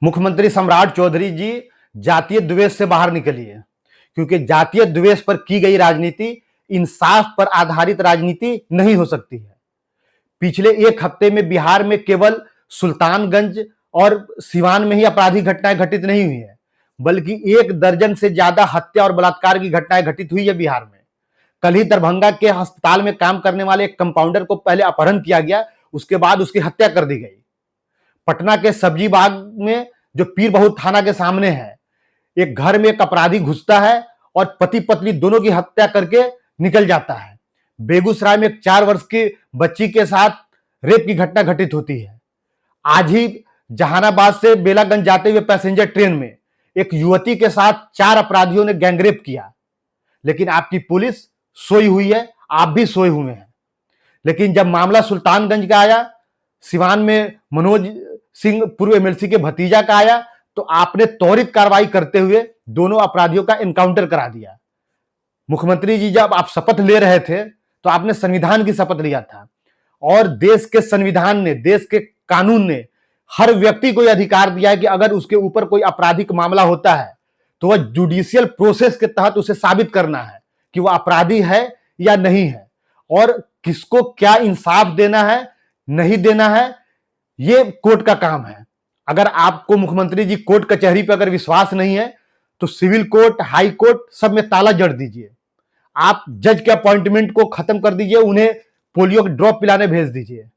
मुख्यमंत्री सम्राट चौधरी जी जातीय द्वेष से बाहर निकलिए, क्योंकि जातीय द्वेष पर की गई राजनीति इंसाफ पर आधारित राजनीति नहीं हो सकती है। पिछले एक हफ्ते में बिहार में केवल सुल्तानगंज और सिवान में ही आपराधिक घटनाएं घटित नहीं हुई है, बल्कि 1 दर्जन से ज्यादा हत्या और बलात्कार की घटनाएं घटित हुई है बिहार में। कल ही दरभंगा के अस्पताल में काम करने वाले एक कंपाउंडर को पहले अपहरण किया गया, उसके बाद उसकी हत्या कर दी गई। पटना के सब्जी बाग में जो पीर बहुत थाना के सामने है, एक घर में एक अपराधी घुसता है और पति पत्नी दोनों की हत्या करके निकल जाता है। बेगूसराय में एक 4 वर्ष की बच्ची के साथ रेप की घटना घटित होती है। आज ही जहानाबाद से बेलागंज जाते हुए पैसेंजर ट्रेन में एक युवती के साथ 4 अपराधियों ने गैंगरेप किया, लेकिन आपकी पुलिस सोई हुई है, आप भी सोए हुए हैं। लेकिन जब मामला सुल्तानगंज का आया, सिवान में मनोज सिंह पूर्व एमएलसी के भतीजा का आया, तो आपने त्वरित कार्रवाई करते हुए दोनों अपराधियों का एनकाउंटर करा दिया। मुख्यमंत्री जी, जब आप शपथ ले रहे थे तो आपने संविधान की शपथ लिया था, और देश के संविधान ने, देश के कानून ने हर व्यक्ति को यह अधिकार दिया है कि अगर उसके ऊपर कोई आपराधिक मामला होता है तो वह जुडिशियल प्रोसेस के तहत उसे साबित करना है कि वह अपराधी है या नहीं है, और किसको क्या इंसाफ देना है, नहीं देना है, यह कोर्ट का काम है। अगर आपको मुख्यमंत्री जी कोर्ट कचहरी पर अगर विश्वास नहीं है तो सिविल कोर्ट, हाई कोर्ट सब में ताला जड़ दीजिए। आप जज के अपॉइंटमेंट को खत्म कर दीजिए, उन्हें पोलियो की ड्रॉप पिलाने भेज दीजिए।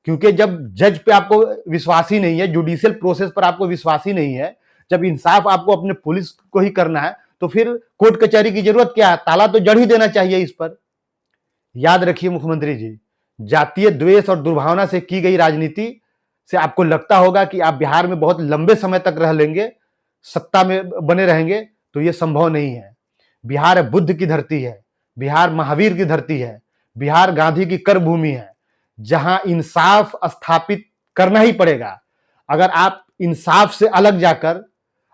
क्योंकि जब जज पे आपको विश्वास ही नहीं है, जुडिशियल प्रोसेस पर आपको विश्वास ही नहीं है, जब इंसाफ आपको अपने पुलिस को ही करना है, तो फिर कोर्ट कचहरी की जरूरत क्या है? ताला तो जड़ ही देना चाहिए इस पर। याद रखिए मुख्यमंत्री जी, जातीय द्वेष और दुर्भावना से की गई राजनीति से आपको लगता होगा कि आप बिहार में बहुत लंबे समय तक रह लेंगे, सत्ता में बने रहेंगे, तो यह संभव नहीं है। बिहार बुद्ध की धरती है, बिहार महावीर की धरती है, बिहार गांधी की कर्म भूमि है, जहां इंसाफ स्थापित करना ही पड़ेगा। अगर आप इंसाफ से अलग जाकर,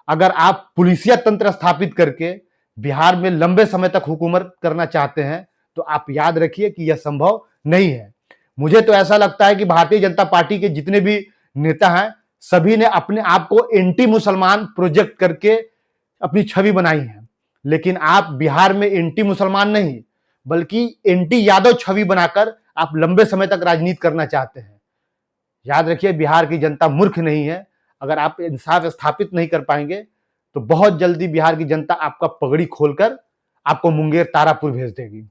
अगर आप पुलिसिया तंत्र स्थापित करके बिहार में लंबे समय तक हुकूमत करना चाहते हैं, तो आप याद रखिए कि यह संभव नहीं है। मुझे तो ऐसा लगता है कि भारतीय जनता पार्टी के जितने भी नेता हैं, सभी ने अपने आप को एंटी मुसलमान प्रोजेक्ट करके अपनी छवि बनाई है, लेकिन आप बिहार में एंटी मुसलमान नहीं, बल्कि एंटी यादव छवि बनाकर आप लंबे समय तक राजनीति करना चाहते हैं। याद रखिए, बिहार की जनता मूर्ख नहीं है। अगर आप इंसाफ स्थापित नहीं कर पाएंगे तो बहुत जल्दी बिहार की जनता आपका पगड़ी खोलकर आपको मुंगेर तारापुर भेज देगी।